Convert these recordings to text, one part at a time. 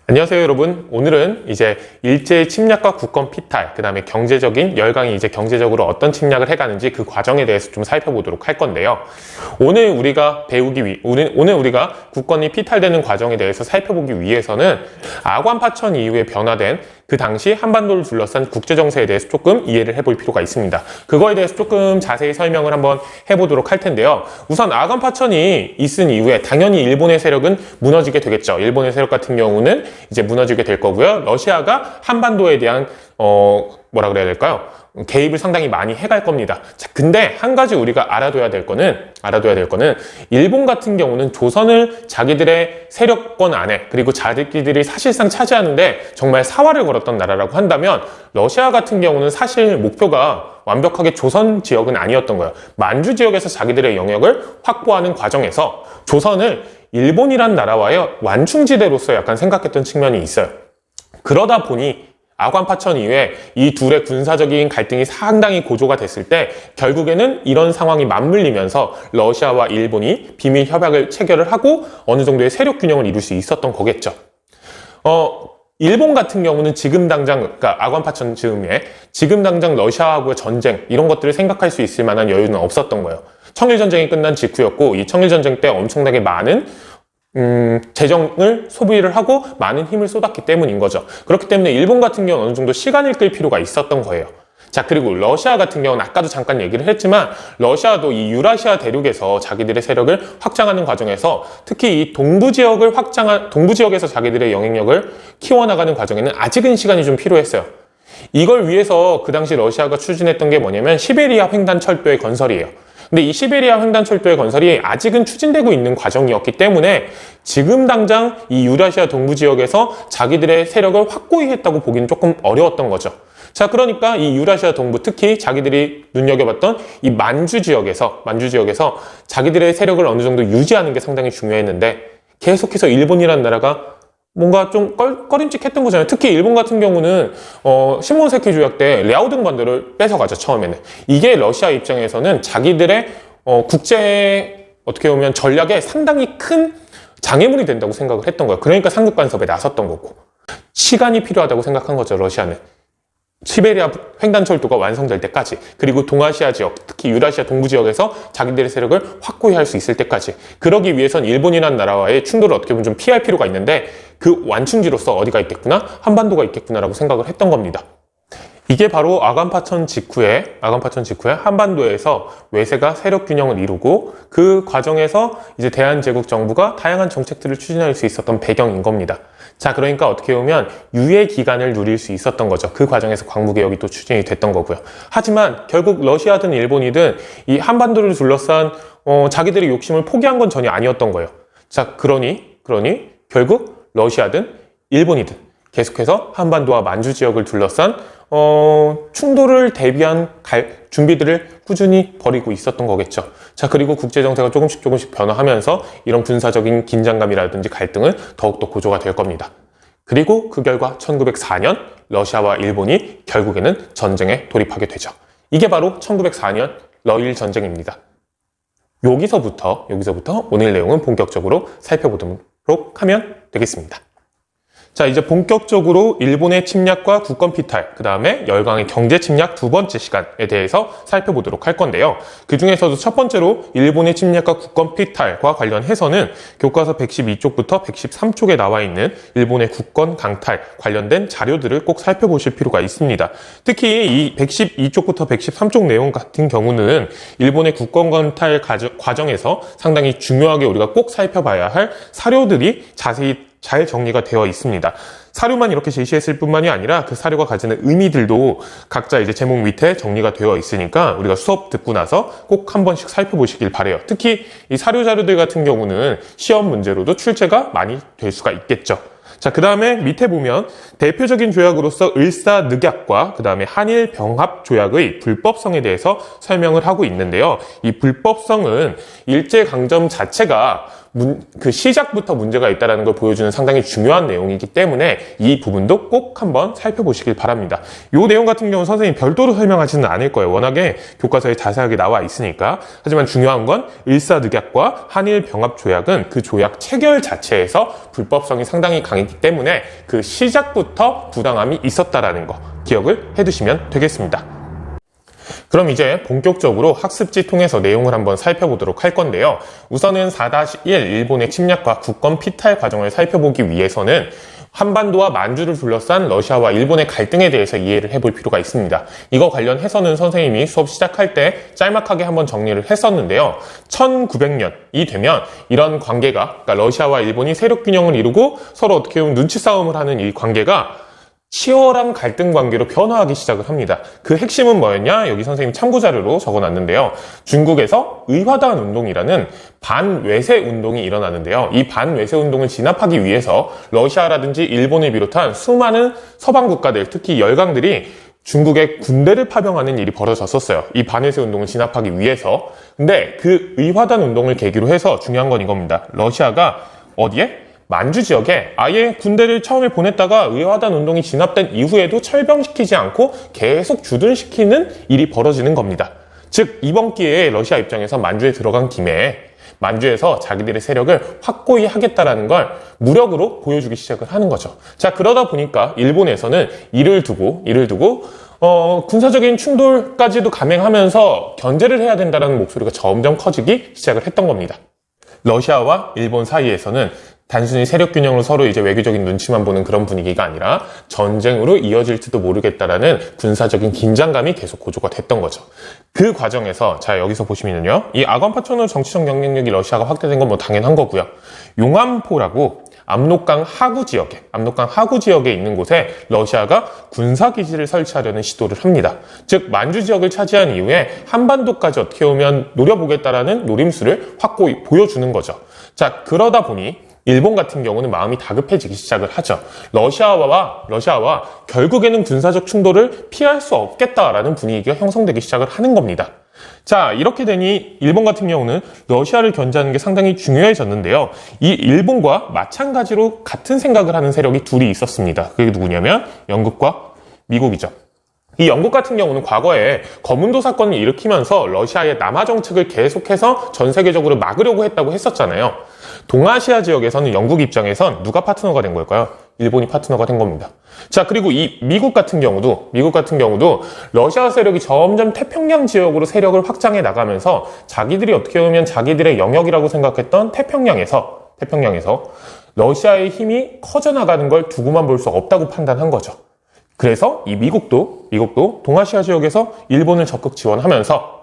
안녕하세요 여러분. 오늘은 이제 일제의 침략과 국권 피탈, 그 다음에 경제적인 열강이 이제 경제적으로 어떤 침략을 해가는지 그 과정에 대해서 좀 살펴보도록 할 건데요. 오늘 우리가 국권이 피탈되는 과정에 대해서 살펴보기 위해서는 아관 파천 이후에 변화된 그 당시 한반도를 둘러싼 국제정세에 대해서 조금 이해를 해볼 필요가 있습니다. 그거에 대해서 조금 자세히 설명을 한번 해보도록 할 텐데요. 우선 아관 파천이 있은 이후에 당연히 일본의 세력은 무너지게 되겠죠. 일본의 세력 같은 경우는 이제 무너지게 될 거고요. 러시아가 한반도에 대한 뭐라 그래야 될까요? 개입을 상당히 많이 해갈 겁니다. 자, 근데 한 가지 우리가 알아둬야 될 거는 일본 같은 경우는 조선을 자기들의 세력권 안에, 그리고 자기들이 사실상 차지하는데 정말 사활을 걸었던 나라라고 한다면, 러시아 같은 경우는 사실 목표가 완벽하게 조선 지역은 아니었던 거예요. 만주 지역에서 자기들의 영역을 확보하는 과정에서 조선을 일본이란 나라와의 완충지대로서 약간 생각했던 측면이 있어요. 그러다 보니 아관 파천 이후에 이 둘의 군사적인 갈등이 상당히 고조가 됐을 때 결국에는 이런 상황이 맞물리면서 러시아와 일본이 비밀 협약을 체결을 하고 어느 정도의 세력 균형을 이룰 수 있었던 거겠죠. 일본 같은 경우는 지금 당장, 그러니까 아관 파천 즈음에 지금 당장 러시아하고의 전쟁 이런 것들을 생각할 수 있을 만한 여유는 없었던 거예요. 청일전쟁이 끝난 직후였고, 이 청일전쟁 때 엄청나게 많은 재정을 소비를 하고 많은 힘을 쏟았기 때문인 거죠. 그렇기 때문에 일본 같은 경우는 어느 정도 시간을 끌 필요가 있었던 거예요. 자, 그리고 러시아 같은 경우는 아까도 잠깐 얘기를 했지만, 러시아도 이 유라시아 대륙에서 자기들의 세력을 확장하는 과정에서 특히 이 동부 지역에서 자기들의 영향력을 키워나가는 과정에는 아직은 시간이 좀 필요했어요. 이걸 위해서 그 당시 러시아가 추진했던 게 뭐냐면 시베리아 횡단철도의 건설이에요. 근데 이 시베리아 횡단철도의 건설이 아직은 추진되고 있는 과정이었기 때문에 지금 당장 이 유라시아 동부 지역에서 자기들의 세력을 확고히 했다고 보기는 조금 어려웠던 거죠. 자, 그러니까 이 유라시아 동부, 특히 자기들이 눈여겨봤던 이 만주 지역에서 자기들의 세력을 어느 정도 유지하는 게 상당히 중요했는데, 계속해서 일본이라는 나라가 뭔가 좀 꺼림칙했던 거잖아요. 특히 일본 같은 경우는 시모노세키 조약 때 랴오둥 반도를 뺏어가죠, 처음에는. 이게 러시아 입장에서는 자기들의 국제 어떻게 보면 전략에 상당히 큰 장애물이 된다고 생각을 했던 거예요. 그러니까 상급 간섭에 나섰던 거고, 시간이 필요하다고 생각한 거죠, 러시아는. 시베리아 횡단철도가 완성될 때까지, 그리고 동아시아 지역, 특히 유라시아 동부 지역에서 자기들의 세력을 확고히 할 수 있을 때까지, 그러기 위해선 일본이라는 나라와의 충돌을 어떻게 보면 좀 피할 필요가 있는데, 그 완충지로서 어디가 있겠구나? 한반도가 있겠구나라고 생각을 했던 겁니다. 이게 바로 아관 파천 직후에 한반도에서 외세가 세력 균형을 이루고, 그 과정에서 이제 대한제국 정부가 다양한 정책들을 추진할 수 있었던 배경인 겁니다. 자, 그러니까 어떻게 보면 유예 기간을 누릴 수 있었던 거죠. 그 과정에서 광무개혁이 또 추진이 됐던 거고요. 하지만 결국 러시아든 일본이든 이 한반도를 둘러싼 자기들의 욕심을 포기한 건 전혀 아니었던 거예요. 자, 그러니 결국 러시아든 일본이든 계속해서 한반도와 만주 지역을 둘러싼 충돌을 대비한 준비들을 꾸준히 벌이고 있었던 거겠죠. 자, 그리고 국제정세가 조금씩 변화하면서 이런 군사적인 긴장감이라든지 갈등은 더욱더 고조가 될 겁니다. 그리고 그 결과 1904년 러시아와 일본이 결국에는 전쟁에 돌입하게 되죠. 이게 바로 1904년 러일 전쟁입니다. 여기서부터 오늘 내용은 본격적으로 살펴보도록 하면 되겠습니다. 자, 이제 본격적으로 일본의 침략과 국권 피탈, 그 다음에 열강의 경제 침략 두 번째 시간에 대해서 살펴보도록 할 건데요. 그 중에서도 첫 번째로 일본의 침략과 국권 피탈과 관련해서는 교과서 112쪽부터 113쪽에 나와 있는 일본의 국권 강탈 관련된 자료들을 꼭 살펴보실 필요가 있습니다. 특히 이 112쪽부터 113쪽 내용 같은 경우는 일본의 국권 강탈 과정에서 상당히 중요하게 우리가 꼭 살펴봐야 할 사료들이 자세히 잘 정리가 되어 있습니다. 사료만 이렇게 제시했을 뿐만이 아니라 그 사료가 가지는 의미들도 각자 이제 제목 밑에 정리가 되어 있으니까 우리가 수업 듣고 나서 꼭 한 번씩 살펴보시길 바래요. 특히 이 사료 자료들 같은 경우는 시험 문제로도 출제가 많이 될 수가 있겠죠. 자, 그 다음에 밑에 보면 대표적인 조약으로서 을사늑약과 그 다음에 한일 병합 조약의 불법성에 대해서 설명을 하고 있는데요. 이 불법성은 일제강점 자체가 그 시작부터 문제가 있다는 걸 보여주는 상당히 중요한 내용이기 때문에 이 부분도 꼭 한번 살펴보시길 바랍니다. 이 내용 같은 경우는 선생님이 별도로 설명하지는 않을 거예요. 워낙에 교과서에 자세하게 나와 있으니까. 하지만 중요한 건 을사늑약과 한일 병합 조약은 그 조약 체결 자체에서 불법성이 상당히 전쟁이기 때문에 그 시작부터 부당함이 있었다라는 거 기억을 해두시면 되겠습니다. 그럼 이제 본격적으로 학습지 통해서 내용을 한번 살펴보도록 할 건데요. 우선은 4-1 일본의 침략과 국권 피탈 과정을 살펴보기 위해서는 한반도와 만주를 둘러싼 러시아와 일본의 갈등에 대해서 이해를 해볼 필요가 있습니다. 이거 관련해서는 선생님이 수업 시작할 때 짤막하게 한번 정리를 했었는데요. 1900년이 되면 이런 관계가, 그러니까 러시아와 일본이 세력 균형을 이루고 서로 어떻게 보면 눈치 싸움을 하는 이 관계가 치열한 갈등 관계로 변화하기 시작을 합니다. 그 핵심은 뭐였냐? 여기 선생님 참고자료로 적어놨는데요. 중국에서 의화단 운동이라는 반외세 운동이 일어나는데요. 이 반외세 운동을 진압하기 위해서 러시아라든지 일본을 비롯한 수많은 서방 국가들, 특히 열강들이 중국에 군대를 파병하는 일이 벌어졌었어요. 이 반외세 운동을 진압하기 위해서. 근데 그 의화단 운동을 계기로 해서 중요한 건 이겁니다. 러시아가 어디에? 만주 지역에 아예 군대를 처음에 보냈다가 의화단 운동이 진압된 이후에도 철병시키지 않고 계속 주둔시키는 일이 벌어지는 겁니다. 즉 이번 기회에 러시아 입장에서 만주에 들어간 김에 만주에서 자기들의 세력을 확고히 하겠다라는 걸 무력으로 보여주기 시작을 하는 거죠. 자, 그러다 보니까 일본에서는 이를 두고 군사적인 충돌까지도 감행하면서 견제를 해야 된다는 목소리가 점점 커지기 시작을 했던 겁니다. 러시아와 일본 사이에서는 단순히 세력 균형으로 서로 이제 외교적인 눈치만 보는 그런 분위기가 아니라 전쟁으로 이어질지도 모르겠다라는 군사적인 긴장감이 계속 고조가 됐던 거죠. 그 과정에서 자 여기서 보시면요, 이 아관파천으로 정치적 영향력이 러시아가 확대된 건 뭐 당연한 거고요. 용암포라고 압록강 하구 지역에 있는 곳에 러시아가 군사기지를 설치하려는 시도를 합니다. 즉 만주 지역을 차지한 이후에 한반도까지 어떻게 보면 노려보겠다라는 노림수를 확고히 보여주는 거죠. 자, 그러다 보니 일본 같은 경우는 마음이 다급해지기 시작을 하죠. 러시아와 결국에는 군사적 충돌을 피할 수 없겠다라는 분위기가 형성되기 시작을 하는 겁니다. 자, 이렇게 되니 일본 같은 경우는 러시아를 견제하는 게 상당히 중요해졌는데요. 이 일본과 마찬가지로 같은 생각을 하는 세력이 둘이 있었습니다. 그게 누구냐면 영국과 미국이죠. 이 영국 같은 경우는 과거에 거문도 사건을 일으키면서 러시아의 남하 정책을 계속해서 전 세계적으로 막으려고 했다고 했었잖아요. 동아시아 지역에서는 영국 입장에선 누가 파트너가 된 걸까요? 일본이 파트너가 된 겁니다. 자, 그리고 이 미국 같은 경우도 러시아 세력이 점점 태평양 지역으로 세력을 확장해 나가면서 자기들이 어떻게 보면 자기들의 영역이라고 생각했던 태평양에서 러시아의 힘이 커져나가는 걸 두고만 볼 수 없다고 판단한 거죠. 그래서 이 미국도 동아시아 지역에서 일본을 적극 지원하면서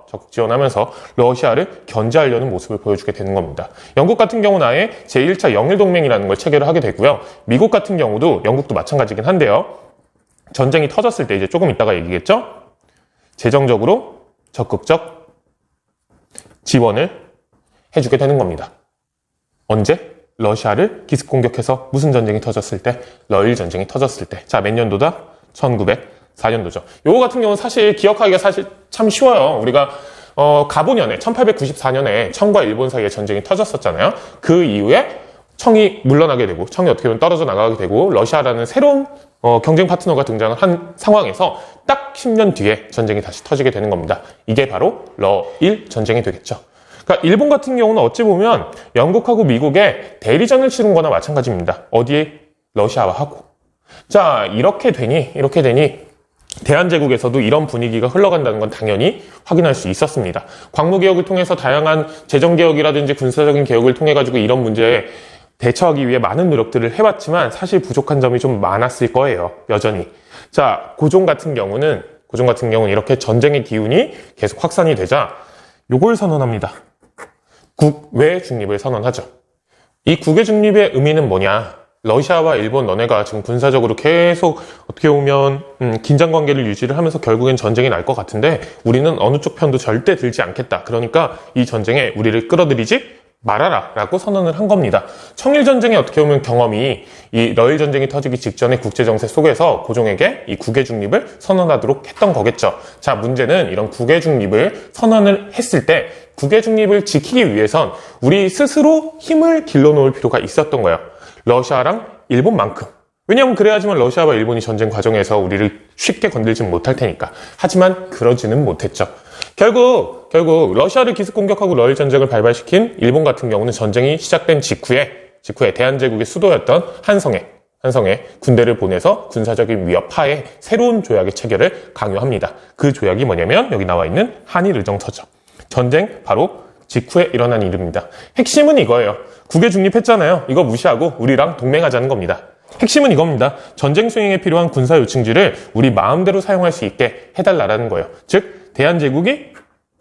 러시아를 견제하려는 모습을 보여주게 되는 겁니다. 영국 같은 경우는 아예 제1차 영일동맹이라는 걸 체결을 하게 되고요. 미국 같은 경우도 영국도 마찬가지긴 한데요. 전쟁이 터졌을 때 이제 조금 이따가 얘기겠죠? 재정적으로 적극적 지원을 해주게 되는 겁니다. 언제? 러시아를 기습 공격해서 무슨 전쟁이 터졌을 때? 러일 전쟁이 터졌을 때. 자, 몇 년도다? 1904년도죠. 요거 같은 경우는 사실 기억하기가 사실 참 쉬워요. 우리가 가보년에 1894년에 청과 일본 사이에 전쟁이 터졌었잖아요. 그 이후에 청이 물러나게 되고 청이 어떻게 보면 떨어져 나가게 되고 러시아라는 새로운 경쟁 파트너가 등장을 한 상황에서 딱 10년 뒤에 전쟁이 다시 터지게 되는 겁니다. 이게 바로 러일 전쟁이 되겠죠. 그러니까 일본 같은 경우는 어찌 보면 영국하고 미국의 대리전을 치른 거나 마찬가지입니다. 어디에? 러시아와 하고. 자, 이렇게 되니 대한제국에서도 이런 분위기가 흘러간다는 건 당연히 확인할 수 있었습니다. 광무개혁을 통해서 다양한 재정개혁이라든지 군사적인 개혁을 통해 가지고 이런 문제에 대처하기 위해 많은 노력들을 해왔지만 사실 부족한 점이 좀 많았을 거예요. 여전히. 자, 고종 같은 경우는 이렇게 전쟁의 기운이 계속 확산이 되자 요걸 선언합니다. 국외 중립을 선언하죠. 이 국외 중립의 의미는 뭐냐? 러시아와 일본 너네가 지금 군사적으로 계속 어떻게 보면 긴장 관계를 유지를 하면서 결국엔 전쟁이 날 것 같은데 우리는 어느 쪽 편도 절대 들지 않겠다. 그러니까 이 전쟁에 우리를 끌어들이지 말아라 라고 선언을 한 겁니다. 청일전쟁의 어떻게 보면 경험이 이 러일 전쟁이 터지기 직전의 국제정세 속에서 고종에게 이 국외 중립을 선언하도록 했던 거겠죠. 자, 문제는 이런 국외 중립을 선언을 했을 때 국외 중립을 지키기 위해선 우리 스스로 힘을 길러놓을 필요가 있었던 거예요. 러시아랑 일본만큼. 왜냐하면 그래야지만 러시아와 일본이 전쟁 과정에서 우리를 쉽게 건들지 못할 테니까. 하지만 그러지는 못했죠. 결국 러시아를 기습 공격하고 러일 전쟁을 발발시킨 일본 같은 경우는 전쟁이 시작된 직후에 대한제국의 수도였던 한성에 한성에 군대를 보내서 군사적인 위협 하에 새로운 조약의 체결을 강요합니다. 그 조약이 뭐냐면 여기 나와 있는 한일의정서죠. 전쟁 바로 직후에 일어난 일입니다. 핵심은 이거예요. 국외 중립했잖아요. 이거 무시하고 우리랑 동맹하자는 겁니다. 핵심은 이겁니다. 전쟁 수행에 필요한 군사 요충지를 우리 마음대로 사용할 수 있게 해달라는 거예요. 즉 대한제국이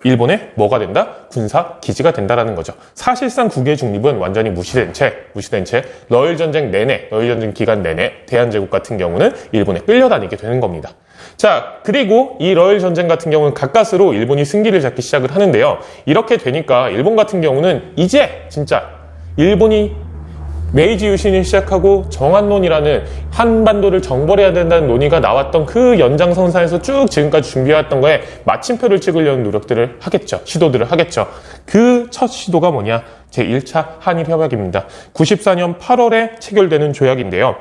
일본의 뭐가 된다? 군사 기지가 된다라는 거죠. 사실상 국외 중립은 완전히 무시된 채 러일 전쟁 기간 내내 대한제국 같은 경우는 일본에 끌려다니게 되는 겁니다. 자, 그리고 이 러일 전쟁 같은 경우는 가까스로 일본이 승기를 잡기 시작을 하는데요. 이렇게 되니까 일본 같은 경우는 이제 진짜 일본이 메이지 유신을 시작하고 정한론이라는 한반도를 정벌해야 된다는 논의가 나왔던 그 연장선상에서 쭉 지금까지 준비해왔던 거에 마침표를 찍으려는 노력들을 하겠죠. 시도들을 하겠죠. 그 첫 시도가 뭐냐? 제1차 한일협약입니다. 94년 8월에 체결되는 조약인데요.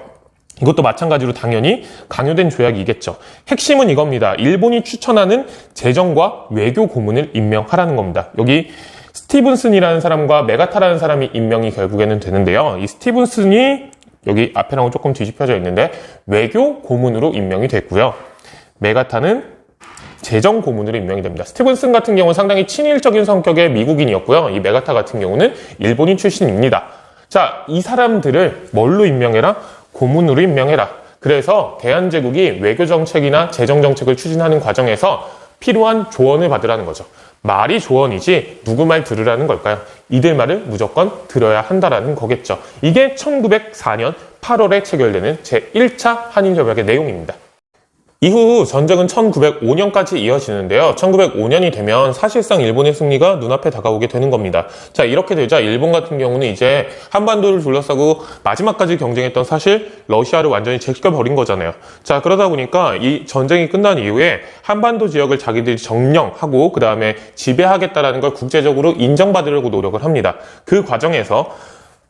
이것도 마찬가지로 당연히 강요된 조약이겠죠. 핵심은 이겁니다. 일본이 추천하는 재정과 외교 고문을 임명하라는 겁니다. 여기 스티븐슨이라는 사람과 메가타라는 사람이 임명이 결국에는 되는데요. 이 스티븐슨이 여기 앞에랑 조금 뒤집혀져 있는데 외교 고문으로 임명이 됐고요. 메가타는 재정 고문으로 임명이 됩니다. 스티븐슨 같은 경우는 상당히 친일적인 성격의 미국인이었고요. 이 메가타 같은 경우는 일본인 출신입니다. 자, 이 사람들을 뭘로 임명해라? 고문으로 임명해라. 그래서 대한제국이 외교정책이나 재정정책을 추진하는 과정에서 필요한 조언을 받으라는 거죠. 말이 조언이지 누구 말 들으라는 걸까요? 이들 말을 무조건 들어야 한다라는 거겠죠. 이게 1904년 8월에 체결되는 제1차 한일협약의 내용입니다. 이후 전쟁은 1905년까지 이어지는데요. 1905년이 되면 사실상 일본의 승리가 눈앞에 다가오게 되는 겁니다. 자, 이렇게 되자 일본 같은 경우는 이제 한반도를 둘러싸고 마지막까지 경쟁했던 사실 러시아를 완전히 제껴버린 거잖아요. 자, 그러다 보니까 이 전쟁이 끝난 이후에 한반도 지역을 자기들이 점령하고 그 다음에 지배하겠다라는 걸 국제적으로 인정받으려고 노력을 합니다. 그 과정에서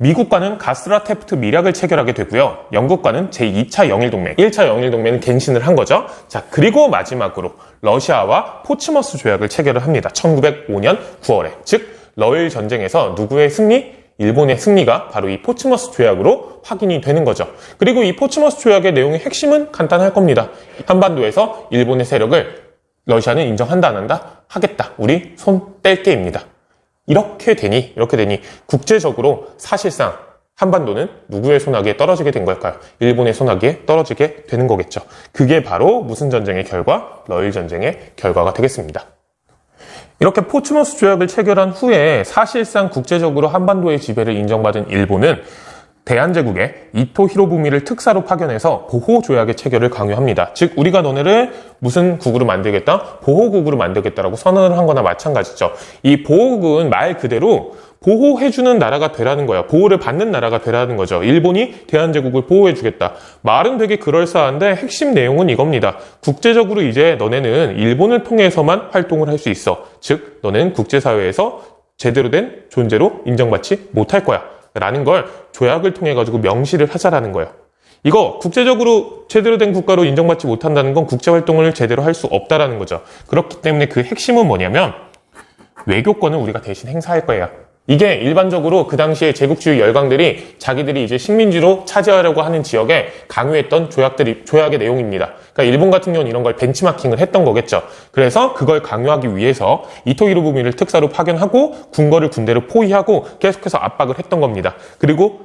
미국과는 가스라 테프트 밀약을 체결하게 되고요. 영국과는 제2차 영일동맹, 1차 영일동맹은 갱신을 한 거죠. 자, 그리고 마지막으로 러시아와 포츠머스 조약을 체결을 합니다. 1905년 9월에. 즉, 러일 전쟁에서 누구의 승리? 일본의 승리가 바로 이 포츠머스 조약으로 확인이 되는 거죠. 그리고 이 포츠머스 조약의 내용의 핵심은 간단할 겁니다. 한반도에서 일본의 세력을 러시아는 인정한다 안 한다? 하겠다. 우리 손 뗄게입니다. 이렇게 되니 국제적으로 사실상 한반도는 누구의 손아귀에 떨어지게 된 걸까요? 일본의 손아귀에 떨어지게 되는 거겠죠. 그게 바로 무슨 전쟁의 결과? 러일 전쟁의 결과가 되겠습니다. 이렇게 포츠머스 조약을 체결한 후에 사실상 국제적으로 한반도의 지배를 인정받은 일본은 대한제국에 이토 히로부미를 특사로 파견해서 보호조약의 체결을 강요합니다. 즉 우리가 너네를 무슨 국으로 만들겠다? 보호국으로 만들겠다라고 선언을 한 거나 마찬가지죠. 이 보호국은 말 그대로 보호해주는 나라가 되라는 거예요. 보호를 받는 나라가 되라는 거죠. 일본이 대한제국을 보호해주겠다. 말은 되게 그럴싸한데 핵심 내용은 이겁니다. 국제적으로 이제 너네는 일본을 통해서만 활동을 할 수 있어. 즉 너네는 국제사회에서 제대로 된 존재로 인정받지 못할 거야. 라는 걸 조약을 통해 가지고 명시를 하자라는 거예요. 이거 국제적으로 제대로 된 국가로 인정받지 못한다는 건 국제활동을 제대로 할 수 없다라는 거죠. 그렇기 때문에 그 핵심은 뭐냐면 외교권을 우리가 대신 행사할 거예요. 이게 일반적으로 그 당시에 제국주의 열강들이 자기들이 이제 식민지로 차지하려고 하는 지역에 강요했던 조약의 내용입니다. 그러니까 일본 같은 경우는 이런 걸 벤치마킹을 했던 거겠죠. 그래서 그걸 강요하기 위해서 이토 히로부미를 특사로 파견하고 군거를 군대로 포위하고 계속해서 압박을 했던 겁니다. 그리고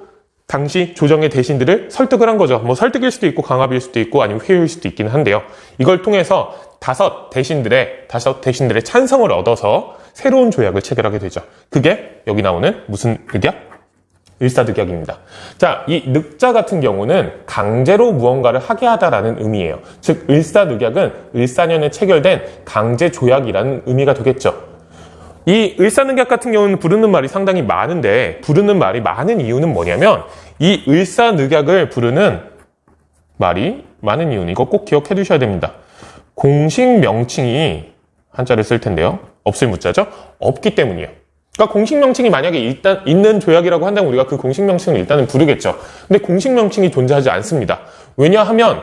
당시 조정의 대신들을 설득을 한 거죠. 뭐 설득일 수도 있고 강압일 수도 있고 아니면 회유일 수도 있기는 한데요. 이걸 통해서 다섯 대신들의 찬성을 얻어서 새로운 조약을 체결하게 되죠. 그게 여기 나오는 무슨 늑약? 일사늑약입니다. 자, 이 늑자 같은 경우는 강제로 무언가를 하게 하다라는 의미예요. 즉 일사늑약은 을사년에 체결된 강제 조약이라는 의미가 되겠죠. 이 을사늑약 같은 경우는 부르는 말이 상당히 많은데 부르는 말이 많은 이유는 뭐냐면 이 을사늑약을 부르는 말이 많은 이유는 이거 꼭 기억해 두셔야 됩니다. 공식 명칭이 한자를 쓸 텐데요. 없을 무자죠? 없기 때문이에요. 그러니까 공식 명칭이 만약에 일단 있는 조약이라고 한다면 우리가 그 공식 명칭을 일단은 부르겠죠. 근데 공식 명칭이 존재하지 않습니다. 왜냐하면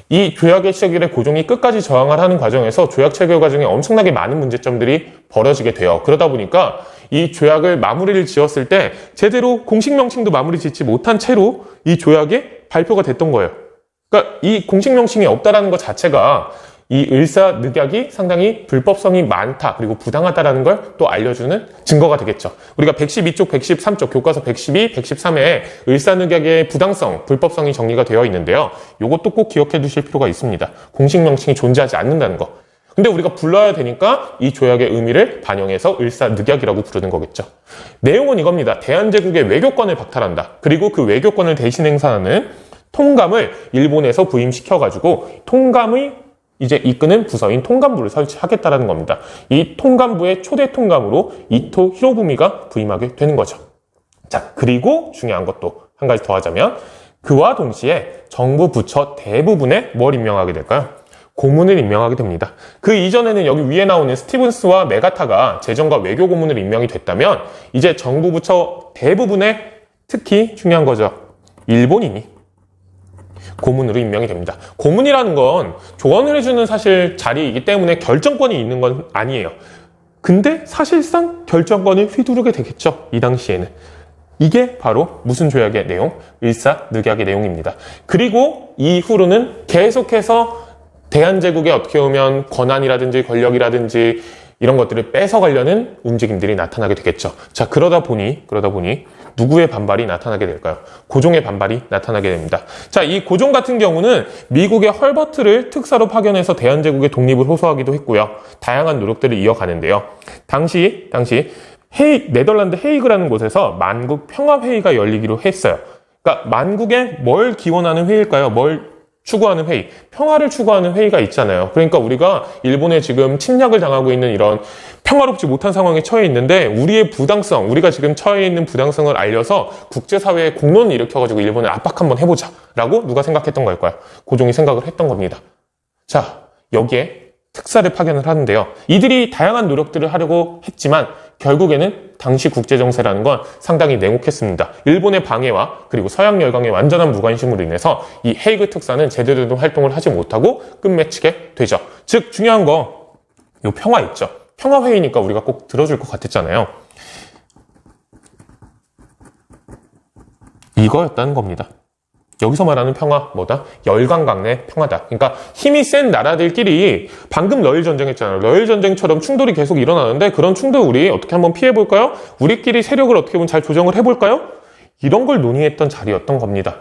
이 조약의 체결에 고종이 끝까지 저항을 하는 과정에서 조약 체결 과정에 엄청나게 많은 문제점들이 벌어지게 돼요. 그러다 보니까 이 조약을 마무리를 지었을 때 제대로 공식 명칭도 마무리 짓지 못한 채로 이 조약에 발표가 됐던 거예요. 그러니까 이 공식 명칭이 없다라는 것 자체가 이 을사늑약이 상당히 불법성이 많다 그리고 부당하다라는 걸 또 알려주는 증거가 되겠죠. 우리가 112쪽, 113쪽 교과서 112, 113에 을사늑약의 부당성, 불법성이 정리가 되어 있는데요. 이것도 꼭 기억해 두실 필요가 있습니다. 공식 명칭이 존재하지 않는다는 거. 근데 우리가 불러야 되니까 이 조약의 의미를 반영해서 을사늑약이라고 부르는 거겠죠. 내용은 이겁니다. 대한제국의 외교권을 박탈한다. 그리고 그 외교권을 대신 행사하는 통감을 일본에서 부임시켜가지고 통감의 이제 이끄는 부서인 통감부를 설치하겠다라는 겁니다. 이 통감부의 초대 통감으로 이토 히로부미가 부임하게 되는 거죠. 자, 그리고 중요한 것도 한 가지 더 하자면 그와 동시에 정부 부처 대부분에 뭘 임명하게 될까요? 고문을 임명하게 됩니다. 그 이전에는 여기 위에 나오는 스티븐스와 메가타가 재정과 외교 고문을 임명이 됐다면 이제 정부 부처 대부분에 특히 중요한 거죠. 일본인이 고문으로 임명이 됩니다. 고문이라는 건 조언을 해주는 사실 자리이기 때문에 결정권이 있는 건 아니에요. 근데 사실상 결정권을 휘두르게 되겠죠. 이 당시에는. 이게 바로 무슨 조약의 내용? 을사늑약의 내용입니다. 그리고 이후로는 계속해서 대한제국에 어떻게 보면 권한이라든지 권력이라든지 이런 것들을 뺏어가려는 움직임들이 나타나게 되겠죠. 자, 그러다 보니 누구의 반발이 나타나게 될까요? 고종의 반발이 나타나게 됩니다. 자, 이 고종 같은 경우는 미국의 헐버트를 특사로 파견해서 대한제국의 독립을 호소하기도 했고요. 다양한 노력들을 이어가는데요. 당시 네덜란드 헤이그라는 곳에서 만국 평화회의가 열리기로 했어요. 그러니까 만국에 뭘 기원하는 회의일까요? 뭘 추구하는 회의, 평화를 추구하는 회의가 있잖아요. 그러니까 우리가 일본에 지금 침략을 당하고 있는 이런 평화롭지 못한 상황에 처해 있는데 우리의 부당성, 우리가 지금 처해 있는 부당성을 알려서 국제사회에 공론을 일으켜가지고 일본을 압박 한번 해보자 라고 누가 생각했던 걸까요? 고종이 생각을 했던 겁니다. 자, 여기에 특사를 파견을 하는데요. 이들이 다양한 노력들을 하려고 했지만 결국에는 당시 국제정세라는 건 상당히 냉혹했습니다. 일본의 방해와 그리고 서양 열강의 완전한 무관심으로 인해서 이 헤이그 특사는 제대로 된 활동을 하지 못하고 끝맺히게 되죠. 즉 중요한 거, 요 평화 있죠. 평화회의니까 우리가 꼭 들어줄 것 같았잖아요. 이거였다는 겁니다. 여기서 말하는 평화 뭐다? 열강강내 평화다. 그러니까 힘이 센 나라들끼리 방금 러일 전쟁했잖아요. 러일 전쟁처럼 충돌이 계속 일어나는데 그런 충돌 우리 어떻게 한번 피해볼까요? 우리끼리 세력을 어떻게 보면 잘 조정을 해볼까요? 이런 걸 논의했던 자리였던 겁니다.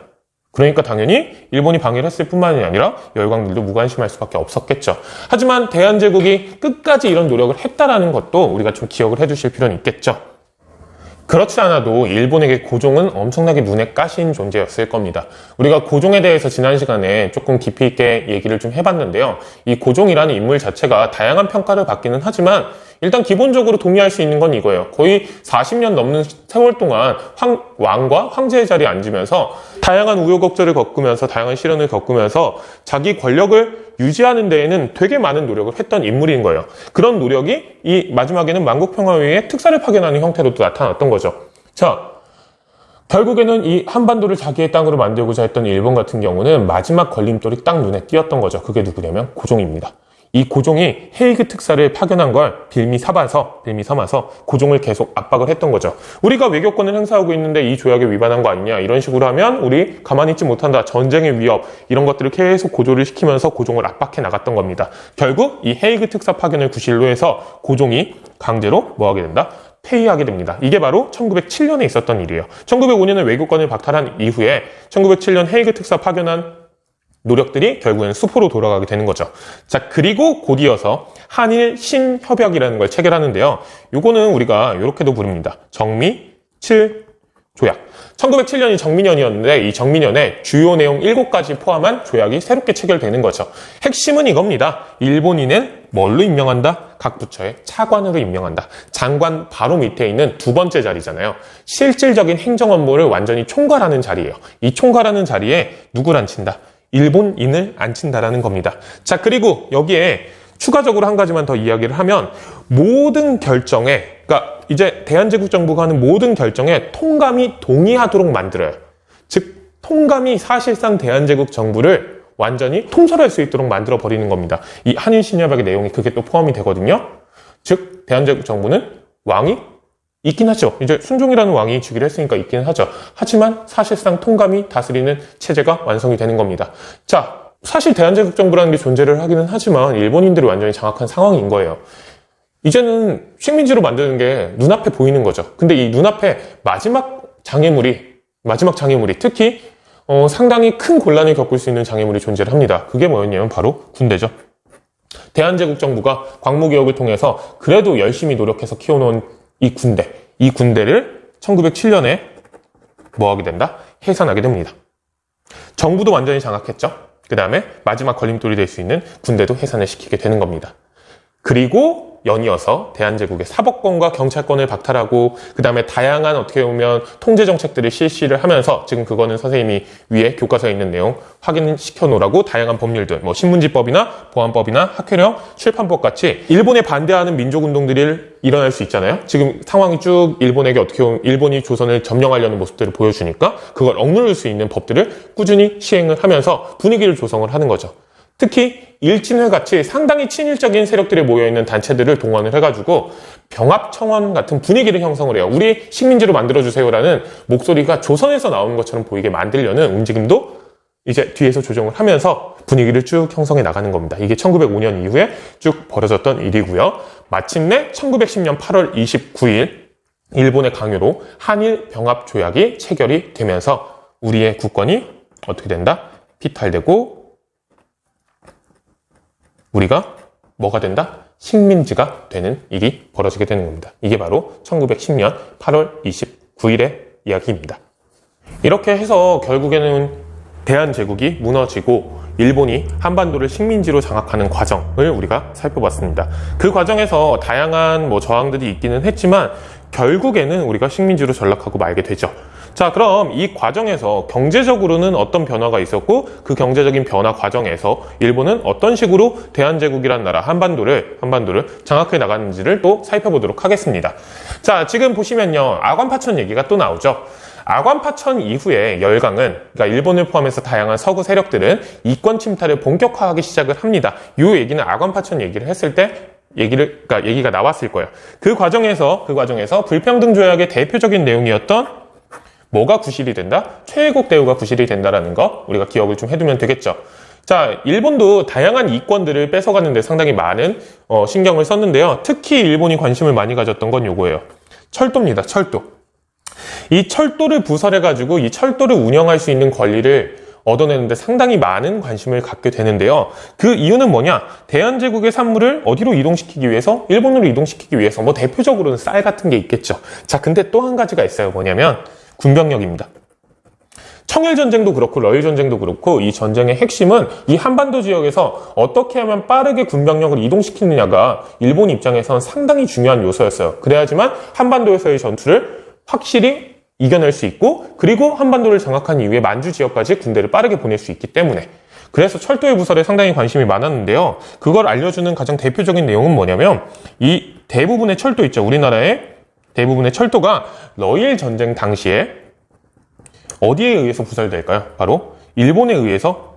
그러니까 당연히 일본이 방해를 했을 뿐만이 아니라 열강들도 무관심할 수밖에 없었겠죠. 하지만 대한제국이 끝까지 이런 노력을 했다라는 것도 우리가 좀 기억을 해두실 필요는 있겠죠. 그렇지 않아도 일본에게 고종은 엄청나게 눈에 까신 존재였을 겁니다. 우리가 고종에 대해서 지난 시간에 조금 깊이 있게 얘기를 좀 해봤는데요. 이 고종이라는 인물 자체가 다양한 평가를 받기는 하지만 일단 기본적으로 동의할 수 있는 건 이거예요. 거의 40년 넘는 세월 동안 왕과 황제의 자리에 앉으면서 다양한 우여곡절을 겪으면서 다양한 시련을 겪으면서 자기 권력을 유지하는 데에는 되게 많은 노력을 했던 인물인 거예요. 그런 노력이 이 마지막에는 만국평화회의에 특사를 파견하는 형태로도 나타났던 거죠. 자, 결국에는 이 한반도를 자기의 땅으로 만들고자 했던 일본 같은 경우는 마지막 걸림돌이 딱 눈에 띄었던 거죠. 그게 누구냐면 고종입니다. 이 고종이 헤이그 특사를 파견한 걸 빌미 삼아서 고종을 계속 압박을 했던 거죠. 우리가 외교권을 행사하고 있는데 이 조약에 위반한 거 아니냐 이런 식으로 하면 우리 가만히 있지 못한다. 전쟁의 위협 이런 것들을 계속 고조를 시키면서 고종을 압박해 나갔던 겁니다. 결국 이 헤이그 특사 파견을 구실로 해서 고종이 강제로 뭐 하게 된다? 폐위하게 됩니다. 이게 바로 1907년에 있었던 일이에요. 1905년에 외교권을 박탈한 이후에 1907년 헤이그 특사 파견한 노력들이 결국에는 수포로 돌아가게 되는 거죠. 자, 그리고 곧이어서 한일 신협약이라는 걸 체결하는데요. 요거는 우리가 이렇게도 부릅니다. 정미7 조약. 1907년이 정미년이었는데 이 정미년에 주요 내용 7가지 포함한 조약이 새롭게 체결되는 거죠. 핵심은 이겁니다. 일본인은 뭘로 임명한다? 각 부처의 차관으로 임명한다. 장관 바로 밑에 있는 두 번째 자리잖아요. 실질적인 행정 업무를 완전히 총괄하는 자리예요. 이 총괄하는 자리에 누구를 앉힌다? 일본인을 앉힌다라는 겁니다. 자, 그리고 여기에 추가적으로 한 가지만 더 이야기를 하면 모든 결정에, 그러니까 이제 대한제국 정부가 하는 모든 결정에 통감이 동의하도록 만들어요. 즉, 통감이 사실상 대한제국 정부를 완전히 통솔할 수 있도록 만들어 버리는 겁니다. 이 한일 신협약의 내용이 그게 또 포함이 되거든요. 즉, 대한제국 정부는 왕이 있긴 하죠. 이제 순종이라는 왕이 즉위를 했으니까 있긴 하죠. 하지만 사실상 통감이 다스리는 체제가 완성이 되는 겁니다. 자, 사실 대한제국정부라는 게 존재를 하기는 하지만 일본인들이 완전히 장악한 상황인 거예요. 이제는 식민지로 만드는 게 눈앞에 보이는 거죠. 근데 이 눈앞에 마지막 장애물이 특히 상당히 큰 곤란을 겪을 수 있는 장애물이 존재를 합니다. 그게 뭐였냐면 바로 군대죠. 대한제국정부가 광무개혁을 통해서 그래도 열심히 노력해서 키워놓은 이 군대를 1907년에 뭐 하게 된다? 해산하게 됩니다. 정부도 완전히 장악했죠. 그 다음에 마지막 걸림돌이 될 수 있는 군대도 해산을 시키게 되는 겁니다. 그리고 연이어서 대한제국의 사법권과 경찰권을 박탈하고 그 다음에 다양한 어떻게 보면 통제 정책들을 실시를 하면서 지금 그거는 선생님이 위에 교과서에 있는 내용 확인시켜 놓으라고 다양한 법률들 뭐 신문지법이나 보안법이나 학회령, 출판법 같이 일본에 반대하는 민족운동들이 일어날 수 있잖아요. 지금 상황이 쭉 일본에게 어떻게 보면 일본이 조선을 점령하려는 모습들을 보여주니까 그걸 억누를 수 있는 법들을 꾸준히 시행을 하면서 분위기를 조성을 하는 거죠. 특히 일진회 같이 상당히 친일적인 세력들이 모여있는 단체들을 동원을 해가지고 병합청원 같은 분위기를 형성을 해요. 우리 식민지로 만들어주세요라는 목소리가 조선에서 나오는 것처럼 보이게 만들려는 움직임도 이제 뒤에서 조정을 하면서 분위기를 쭉 형성해 나가는 겁니다. 이게 1905년 이후에 쭉 벌어졌던 일이고요. 마침내 1910년 8월 29일 일본의 강요로 한일 병합조약이 체결이 되면서 우리의 국권이 어떻게 된다? 피탈되고 우리가 뭐가 된다? 식민지가 되는 일이 벌어지게 되는 겁니다. 이게 바로 1910년 8월 29일의 이야기입니다. 이렇게 해서 결국에는 대한제국이 무너지고 일본이 한반도를 식민지로 장악하는 과정을 우리가 살펴봤습니다. 그 과정에서 다양한 저항들이 있기는 했지만 결국에는 우리가 식민지로 전락하고 말게 되죠. 자, 그럼 이 과정에서 경제적으로는 어떤 변화가 있었고 그 경제적인 변화 과정에서 일본은 어떤 식으로 대한제국이란 나라 한반도를 장악해 나가는지를 또 살펴보도록 하겠습니다. 자, 지금 보시면요. 아관파천 얘기가 또 나오죠. 아관파천 이후에 열강은 그러니까 일본을 포함해서 다양한 서구 세력들은 이권 침탈을 본격화하기 시작을 합니다. 이 얘기는 아관파천 얘기를 했을 때 얘기가 나왔을 거예요. 그 과정에서 불평등 조약의 대표적인 내용이었던 뭐가 구실이 된다? 최애국 대우가 구실이 된다라는 거 우리가 기억을 좀 해두면 되겠죠. 자, 일본도 다양한 이권들을 뺏어가는 데 상당히 많은 신경을 썼는데요. 특히 일본이 관심을 많이 가졌던 건 요거예요. 철도입니다. 철도. 이 철도를 부설해가지고 이 철도를 운영할 수 있는 권리를 얻어내는데 상당히 많은 관심을 갖게 되는데요. 그 이유는 뭐냐? 대한제국의 산물을 어디로 이동시키기 위해서? 일본으로 이동시키기 위해서 대표적으로는 쌀 같은 게 있겠죠. 자, 근데 또 한 가지가 있어요. 뭐냐면 군병력입니다. 청일전쟁도 그렇고 러일전쟁도 그렇고 이 전쟁의 핵심은 이 한반도 지역에서 어떻게 하면 빠르게 군병력을 이동시키느냐가 일본 입장에서는 상당히 중요한 요소였어요. 그래야지만 한반도에서의 전투를 확실히 이겨낼 수 있고 그리고 한반도를 장악한 이후에 만주 지역까지 군대를 빠르게 보낼 수 있기 때문에 그래서 철도의 부설에 상당히 관심이 많았는데요. 그걸 알려주는 가장 대표적인 내용은 뭐냐면 이 대부분의 철도 있죠. 우리나라의 대부분의 철도가 러일 전쟁 당시에 어디에 의해서 부설될까요? 바로 일본에 의해서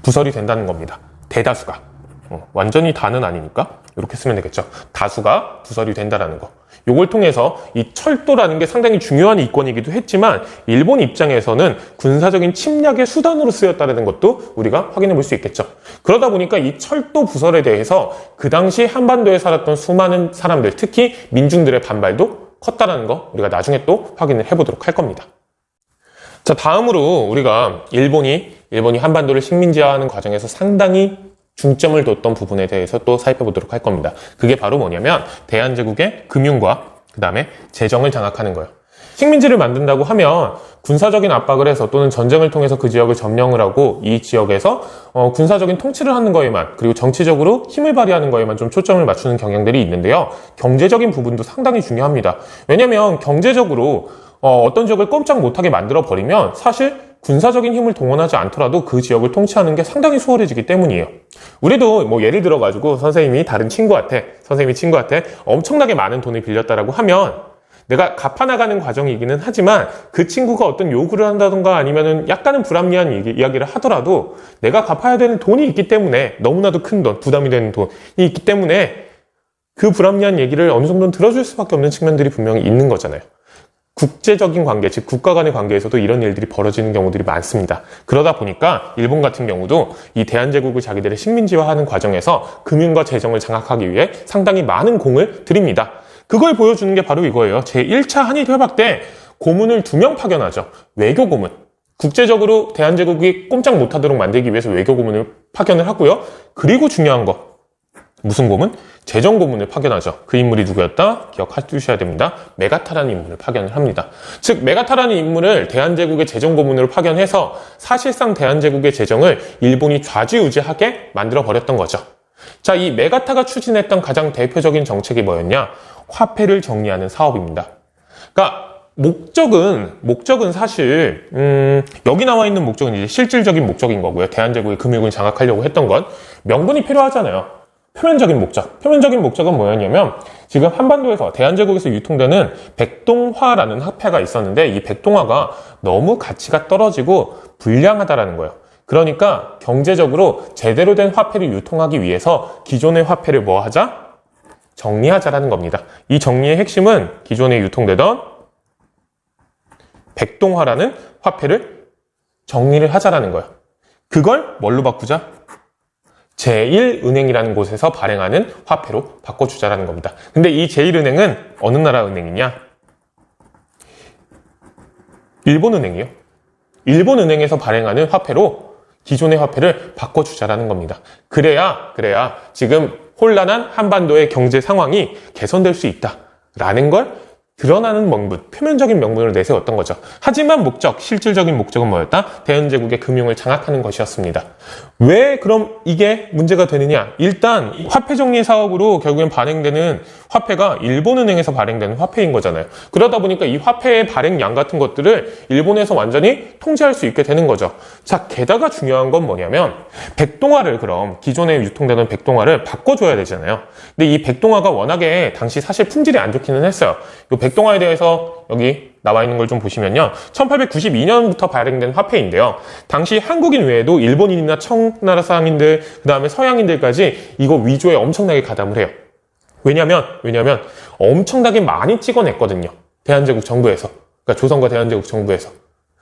부설이 된다는 겁니다. 대다수가. 완전히 다는 아니니까 이렇게 쓰면 되겠죠. 다수가 부설이 된다라는 거. 요걸 통해서 이 철도라는 게 상당히 중요한 이권이기도 했지만 일본 입장에서는 군사적인 침략의 수단으로 쓰였다는 것도 우리가 확인해 볼 수 있겠죠. 그러다 보니까 이 철도 부설에 대해서 그 당시 한반도에 살았던 수많은 사람들, 특히 민중들의 반발도 컸다라는 거 우리가 나중에 또 확인을 해보도록 할 겁니다. 자, 다음으로 우리가 일본이 한반도를 식민지화하는 과정에서 상당히 중점을 뒀던 부분에 대해서 또 살펴보도록 할 겁니다. 그게 바로 뭐냐면 대한제국의 금융과 그 다음에 재정을 장악하는 거예요. 식민지를 만든다고 하면 군사적인 압박을 해서 또는 전쟁을 통해서 그 지역을 점령을 하고 이 지역에서 군사적인 통치를 하는 거에만 그리고 정치적으로 힘을 발휘하는 거에만 좀 초점을 맞추는 경향들이 있는데요. 경제적인 부분도 상당히 중요합니다. 왜냐하면 경제적으로 어떤 지역을 꼼짝 못하게 만들어버리면 사실 군사적인 힘을 동원하지 않더라도 그 지역을 통치하는 게 상당히 수월해지기 때문이에요. 우리도 예를 들어가지고 선생님이 친구한테 엄청나게 많은 돈을 빌렸다라고 하면 내가 갚아나가는 과정이기는 하지만 그 친구가 어떤 요구를 한다던가 아니면은 약간은 불합리한 이야기를 하더라도 내가 갚아야 되는 돈이 있기 때문에 너무나도 큰 돈, 부담이 되는 돈이 있기 때문에 그 불합리한 얘기를 어느 정도는 들어줄 수밖에 없는 측면들이 분명히 있는 거잖아요. 국제적인 관계, 즉 국가 간의 관계에서도 이런 일들이 벌어지는 경우들이 많습니다. 그러다 보니까 일본 같은 경우도 이 대한제국을 자기들의 식민지화하는 과정에서 금융과 재정을 장악하기 위해 상당히 많은 공을 들입니다. 그걸 보여주는 게 바로 이거예요. 제1차 한일협약 때 고문을 2명 파견하죠. 외교 고문. 국제적으로 대한제국이 꼼짝 못하도록 만들기 위해서 외교 고문을 파견을 하고요. 그리고 중요한 거. 무슨 고문? 재정 고문을 파견하죠. 그 인물이 누구였다? 기억해 주셔야 됩니다. 메가타라는 인물을 파견을 합니다. 즉 메가타라는 인물을 대한제국의 재정 고문으로 파견해서 사실상 대한제국의 재정을 일본이 좌지우지하게 만들어 버렸던 거죠. 자, 이 메가타가 추진했던 가장 대표적인 정책이 뭐였냐? 화폐를 정리하는 사업입니다. 그러니까 목적은 사실 여기 나와 있는 목적은 이제 실질적인 목적인 거고요. 대한제국의 금융을 장악하려고 했던 건 명분이 필요하잖아요. 표면적인 목적은 뭐였냐면 지금 한반도에서 대한제국에서 유통되는 백동화라는 화폐가 있었는데 이 백동화가 너무 가치가 떨어지고 불량하다라는 거예요. 그러니까 경제적으로 제대로 된 화폐를 유통하기 위해서 기존의 화폐를 뭐 하자? 정리하자라는 겁니다. 이 정리의 핵심은 기존에 유통되던 백동화라는 화폐를 정리를 하자라는 거예요. 그걸 뭘로 바꾸자? 제1은행이라는 곳에서 발행하는 화폐로 바꿔주자라는 겁니다. 근데 이 제1은행은 어느 나라 은행이냐? 일본은행이요. 일본은행에서 발행하는 화폐로 기존의 화폐를 바꿔주자라는 겁니다. 그래야 지금 혼란한 한반도의 경제 상황이 개선될 수 있다라는 걸 드러나는 명분, 표면적인 명분을 내세웠던 거죠. 하지만 실질적인 목적은 뭐였다? 대한제국의 금융을 장악하는 것이었습니다. 왜 그럼 이게 문제가 되느냐? 일단 화폐 정리 사업으로 결국엔 발행되는 화폐가 일본은행에서 발행되는 화폐인 거잖아요. 그러다 보니까 이 화폐의 발행량 같은 것들을 일본에서 완전히 통제할 수 있게 되는 거죠. 자, 게다가 중요한 건 뭐냐면 백동화를 그럼 기존에 유통되는 백동화를 바꿔줘야 되잖아요. 근데 이 백동화가 워낙에 당시 사실 품질이 안 좋기는 했어요. 이 백동화에 대해서 여기 나와 있는 걸 좀 보시면요. 1892년부터 발행된 화폐인데요. 당시 한국인 외에도 일본인이나 청나라 사람인들, 그 다음에 서양인들까지 이거 위조에 엄청나게 가담을 해요. 왜냐면 엄청나게 많이 찍어냈거든요. 대한제국 정부에서. 그러니까 조선과 대한제국 정부에서.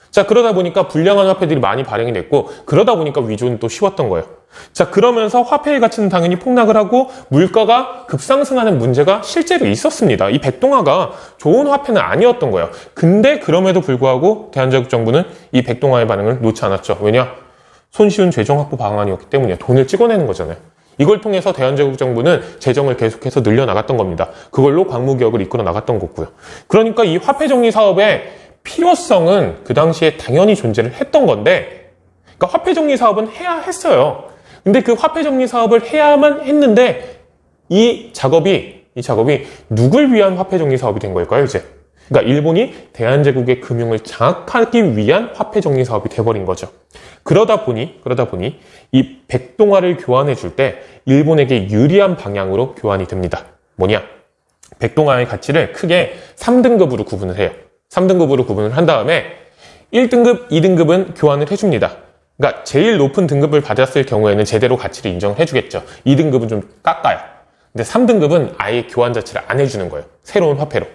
자, 그러다 보니까 불량한 화폐들이 많이 발행이 됐고, 그러다 보니까 위조는 또 쉬웠던 거예요. 자, 그러면서 화폐의 가치는 당연히 폭락을 하고 물가가 급상승하는 문제가 실제로 있었습니다. 이 백동화가 좋은 화폐는 아니었던 거예요. 근데 그럼에도 불구하고 대한제국 정부는 이 백동화의 반응을 놓지 않았죠. 왜냐? 손쉬운 재정 확보 방안이었기 때문에 돈을 찍어내는 거잖아요. 이걸 통해서 대한제국 정부는 재정을 계속해서 늘려나갔던 겁니다. 그걸로 광무개혁을 이끌어 나갔던 거고요. 그러니까 이 화폐 정리 사업의 필요성은 그 당시에 당연히 존재를 했던 건데, 그러니까 화폐 정리 사업은 해야 했어요. 근데 그 화폐 정리 사업을 해야만 했는데 이 작업이 누굴 위한 화폐 정리 사업이 된 걸까요, 이제? 그러니까 일본이 대한제국의 금융을 장악하기 위한 화폐 정리 사업이 돼버린 거죠. 그러다 보니 이 백동화를 교환해 줄 때 일본에게 유리한 방향으로 교환이 됩니다. 뭐냐? 백동화의 가치를 크게 3등급으로 구분을 해요. 3등급으로 구분을 한 다음에 1등급, 2등급은 교환을 해줍니다. 그러니까 제일 높은 등급을 받았을 경우에는 제대로 가치를 인정을 해주겠죠. 2등급은 좀 깎아요. 근데 3등급은 아예 교환 자체를 안 해주는 거예요. 새로운 화폐로.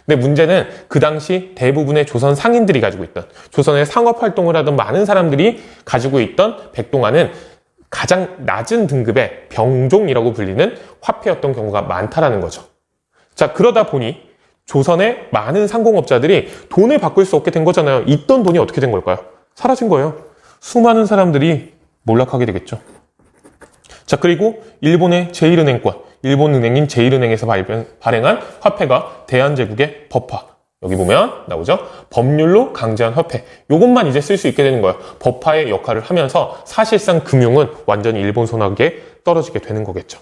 근데 문제는 그 당시 대부분의 조선 상인들이 가지고 있던, 조선의 상업활동을 하던 많은 사람들이 가지고 있던 백동화는 가장 낮은 등급의 병종이라고 불리는 화폐였던 경우가 많다라는 거죠. 자, 그러다 보니 조선의 많은 상공업자들이 돈을 바꿀 수 없게 된 거잖아요. 있던 돈이 어떻게 된 걸까요? 사라진 거예요. 수많은 사람들이 몰락하게 되겠죠. 자, 그리고 일본의 제1은행권, 일본 은행인 제1은행에서 발행한 화폐가 대한제국의 법화. 여기 보면 나오죠? 법률로 강제한 화폐. 요것만 이제 쓸 수 있게 되는 거예요. 법화의 역할을 하면서 사실상 금융은 완전히 일본 손아귀에 떨어지게 되는 거겠죠.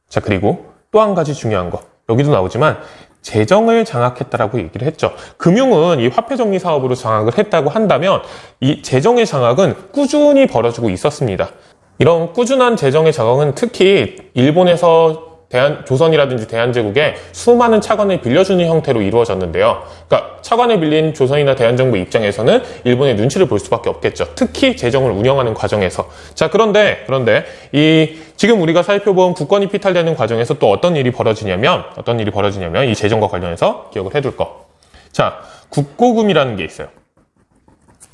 자, 그리고 또 한 가지 중요한 거. 여기도 나오지만 재정을 장악했다라고 얘기를 했죠. 금융은 이 화폐 정리 사업으로 장악을 했다고 한다면 이 재정의 장악은 꾸준히 벌어지고 있었습니다. 이런 꾸준한 재정의 장악은 특히 일본에서 조선이라든지 대한제국에 수많은 차관을 빌려주는 형태로 이루어졌는데요. 그러니까 차관을 빌린 조선이나 대한정부 입장에서는 일본의 눈치를 볼 수밖에 없겠죠. 특히 재정을 운영하는 과정에서. 자, 그런데 지금 우리가 살펴본 국권이 피탈되는 과정에서 또 어떤 일이 벌어지냐면 이 재정과 관련해서 기억을 해둘 거. 자, 국고금이라는 게 있어요.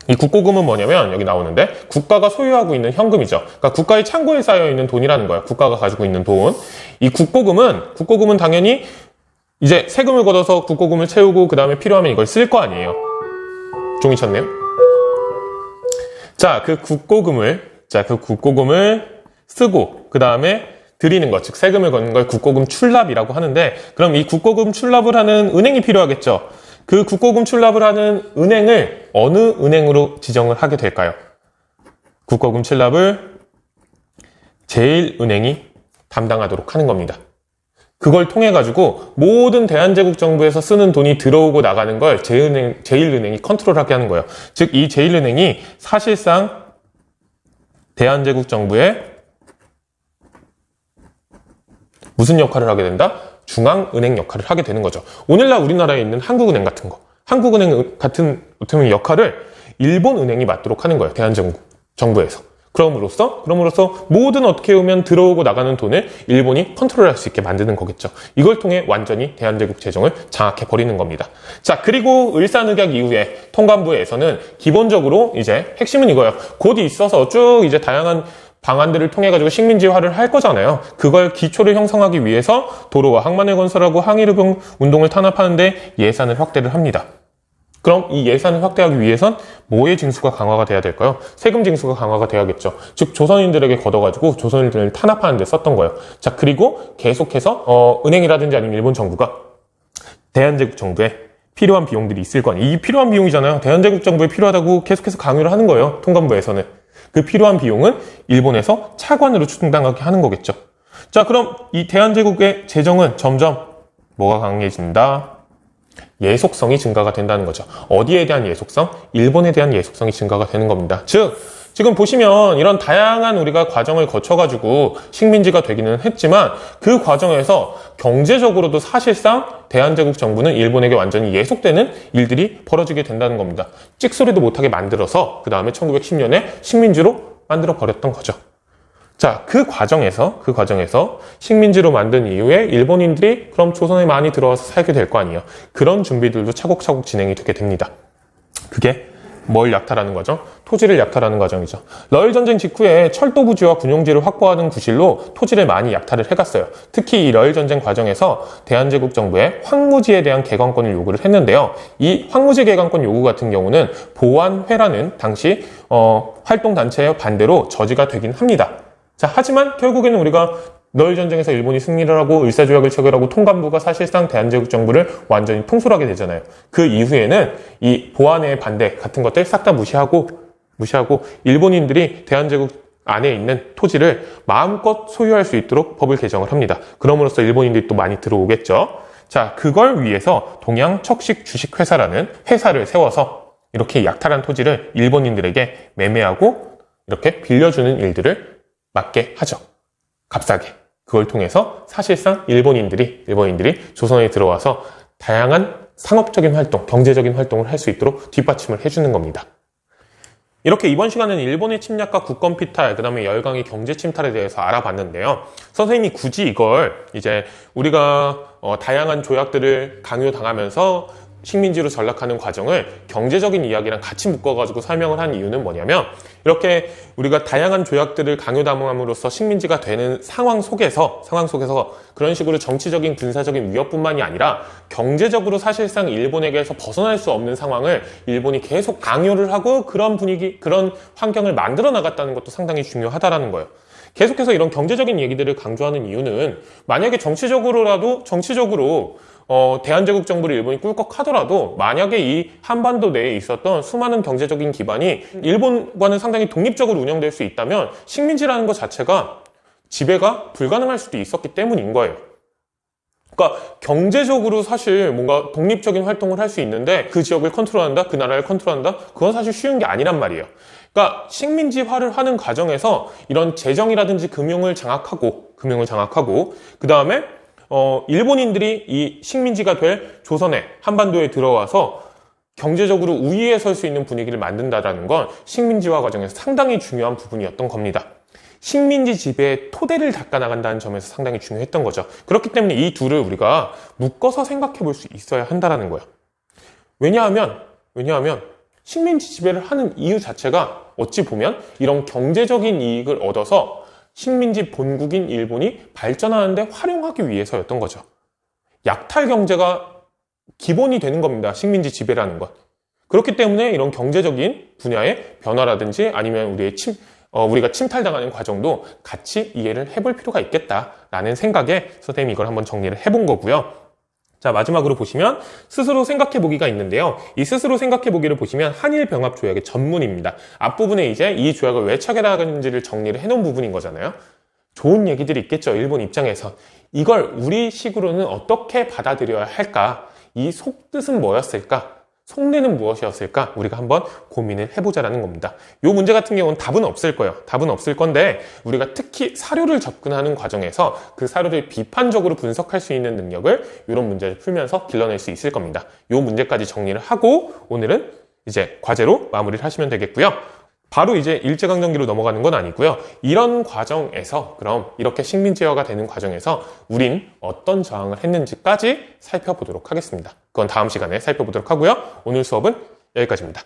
이 국고금은 뭐냐면 여기 나오는데 국가가 소유하고 있는 현금이죠. 그러니까 국가의 창고에 쌓여 있는 돈이라는 거예요. 국가가 가지고 있는 돈. 이 국고금은 당연히 이제 세금을 걷어서 국고금을 채우고 그 다음에 필요하면 이걸 쓸 거 아니에요. 종이 쳤네요. 자, 그 국고금을 쓰고 그 다음에 드리는 것, 즉 세금을 걷는 걸 국고금 출납이라고 하는데, 그럼 이 국고금 출납을 하는 은행이 필요하겠죠. 그 국고금 출납을 하는 은행을 어느 은행으로 지정을 하게 될까요? 국고금 출납을 제1은행이 담당하도록 하는 겁니다. 그걸 통해 가지고 모든 대한제국 정부에서 쓰는 돈이 들어오고 나가는 걸 제1은행이 컨트롤하게 하는 거예요. 즉 이 제1은행이 사실상 대한제국 정부의 무슨 역할을 하게 된다? 중앙은행 역할을 하게 되는 거죠. 오늘날 우리나라에 있는 한국은행 같은 거, 한국은행 같은 어떻게 역할을 일본은행이 맡도록 하는 거예요. 대한제국 정부에서. 그럼으로써 모든 어떻게 보면 들어오고 나가는 돈을 일본이 컨트롤할 수 있게 만드는 거겠죠. 이걸 통해 완전히 대한제국 재정을 장악해 버리는 겁니다. 자, 그리고 을사늑약 이후에 통감부에서는 기본적으로 이제 핵심은 이거예요. 곧 있어서 쭉 이제 다양한 방안들을 통해 가지고 식민지화를 할 거잖아요. 그걸 기초를 형성하기 위해서 도로와 항만을 건설하고 항일의병 운동을 탄압하는데 예산을 확대를 합니다. 그럼 이 예산을 확대하기 위해선 뭐의 징수가 강화가 돼야 될까요? 세금 징수가 강화가 돼야겠죠. 즉 조선인들에게 걷어가지고 조선인들을 탄압하는 데 썼던 거예요. 자, 그리고 계속해서 은행이라든지 아니면 일본 정부가 대한제국 정부에 필요한 비용들이 있을 거 아니에요. 이 필요한 비용이잖아요. 대한제국 정부에 필요하다고 계속해서 강요를 하는 거예요. 통감부에서는. 그 필요한 비용은 일본에서 차관으로 충당하게 하는 거겠죠. 자, 그럼 이 대한제국의 재정은 점점 뭐가 강해진다? 예속성이 증가가 된다는 거죠. 어디에 대한 예속성? 일본에 대한 예속성이 증가가 되는 겁니다. 즉, 지금 보시면 이런 다양한 우리가 과정을 거쳐가지고 식민지가 되기는 했지만 그 과정에서 경제적으로도 사실상 대한제국 정부는 일본에게 완전히 예속되는 일들이 벌어지게 된다는 겁니다. 찍소리도 못하게 만들어서 그 다음에 1910년에 식민지로 만들어 버렸던 거죠. 자, 그 과정에서 식민지로 만든 이후에 일본인들이 그럼 조선에 많이 들어와서 살게 될 거 아니에요. 그런 준비들도 차곡차곡 진행이 되게 됩니다. 그게 뭘 약탈하는 거죠? 토지를 약탈하는 과정이죠. 러일 전쟁 직후에 철도 부지와 군용지를 확보하는 구실로 토지를 많이 약탈을 해갔어요. 특히 이 러일 전쟁 과정에서 대한제국 정부에 황무지에 대한 개관권을 요구를 했는데요. 이 황무지 개관권 요구 같은 경우는 보안회라는 당시 활동단체의 반대로 저지가 되긴 합니다. 자, 하지만 결국에는 우리가 러일 전쟁에서 일본이 승리를 하고 을사조약을 체결하고 통감부가 사실상 대한제국 정부를 완전히 통솔하게 되잖아요. 그 이후에는 이 보안의 반대 같은 것들 싹 다 무시하고 일본인들이 대한제국 안에 있는 토지를 마음껏 소유할 수 있도록 법을 개정을 합니다. 그럼으로써 일본인들이 또 많이 들어오겠죠. 자, 그걸 위해서 동양척식주식회사라는 회사를 세워서 이렇게 약탈한 토지를 일본인들에게 매매하고 이렇게 빌려주는 일들을 맡게 하죠. 값싸게. 그걸 통해서 사실상 일본인들이 조선에 들어와서 다양한 상업적인 활동, 경제적인 활동을 할 수 있도록 뒷받침을 해주는 겁니다. 이렇게 이번 시간에는 일본의 침략과 국권 피탈, 그 다음에 열강의 경제 침탈에 대해서 알아봤는데요. 선생님이 굳이 이걸 이제 우리가 다양한 조약들을 강요당하면서 식민지로 전락하는 과정을 경제적인 이야기랑 같이 묶어가지고 설명을 한 이유는 뭐냐면, 이렇게 우리가 다양한 조약들을 강요당함으로써 식민지가 되는 상황 속에서 그런 식으로 정치적인 군사적인 위협뿐만이 아니라 경제적으로 사실상 일본에게서 벗어날 수 없는 상황을 일본이 계속 강요를 하고 그런 분위기, 그런 환경을 만들어 나갔다는 것도 상당히 중요하다라는 거예요. 계속해서 이런 경제적인 얘기들을 강조하는 이유는 만약에 정치적으로 대한제국 정부를 일본이 꿀꺽하더라도 만약에 이 한반도 내에 있었던 수많은 경제적인 기반이 일본과는 상당히 독립적으로 운영될 수 있다면 식민지라는 것 자체가 지배가 불가능할 수도 있었기 때문인 거예요. 그러니까 경제적으로 사실 뭔가 독립적인 활동을 할 수 있는데 그 지역을 컨트롤한다, 그 나라를 컨트롤한다, 그건 사실 쉬운 게 아니란 말이에요. 그러니까 식민지화를 하는 과정에서 이런 재정이라든지 금융을 장악하고 그 다음에 일본인들이 이 식민지가 될 조선에 한반도에 들어와서 경제적으로 우위에 설 수 있는 분위기를 만든다는 건 식민지화 과정에서 상당히 중요한 부분이었던 겁니다. 식민지 지배의 토대를 닦아나간다는 점에서 상당히 중요했던 거죠. 그렇기 때문에 이 둘을 우리가 묶어서 생각해 볼 수 있어야 한다는 거예요. 왜냐하면 식민지 지배를 하는 이유 자체가 어찌 보면 이런 경제적인 이익을 얻어서 식민지 본국인 일본이 발전하는 데 활용하기 위해서였던 거죠. 약탈 경제가 기본이 되는 겁니다. 식민지 지배라는 것. 그렇기 때문에 이런 경제적인 분야의 변화라든지 아니면 우리가 침탈당하는 과정도 같이 이해를 해볼 필요가 있겠다라는 생각에 선생님이 이걸 한번 정리를 해본 거고요. 자, 마지막으로 보시면 스스로 생각해보기가 있는데요. 이 스스로 생각해보기를 보시면 한일병합조약의 전문입니다. 앞부분에 이제 이 조약을 왜 체결하는지를 정리를 해놓은 부분인 거잖아요. 좋은 얘기들이 있겠죠. 일본 입장에서. 이걸 우리식으로는 어떻게 받아들여야 할까? 이 속뜻은 뭐였을까? 속내는 무엇이었을까? 우리가 한번 고민을 해보자라는 겁니다. 이 문제 같은 경우는 답은 없을 거예요. 답은 없을 건데 우리가 특히 사료를 접근하는 과정에서 그 사료를 비판적으로 분석할 수 있는 능력을 이런 문제를 풀면서 길러낼 수 있을 겁니다. 이 문제까지 정리를 하고 오늘은 이제 과제로 마무리를 하시면 되겠고요. 바로 이제 일제강점기로 넘어가는 건 아니고요. 이런 과정에서 그럼 이렇게 식민지화가 되는 과정에서 우린 어떤 저항을 했는지까지 살펴보도록 하겠습니다. 그건 다음 시간에 살펴보도록 하고요. 오늘 수업은 여기까지입니다.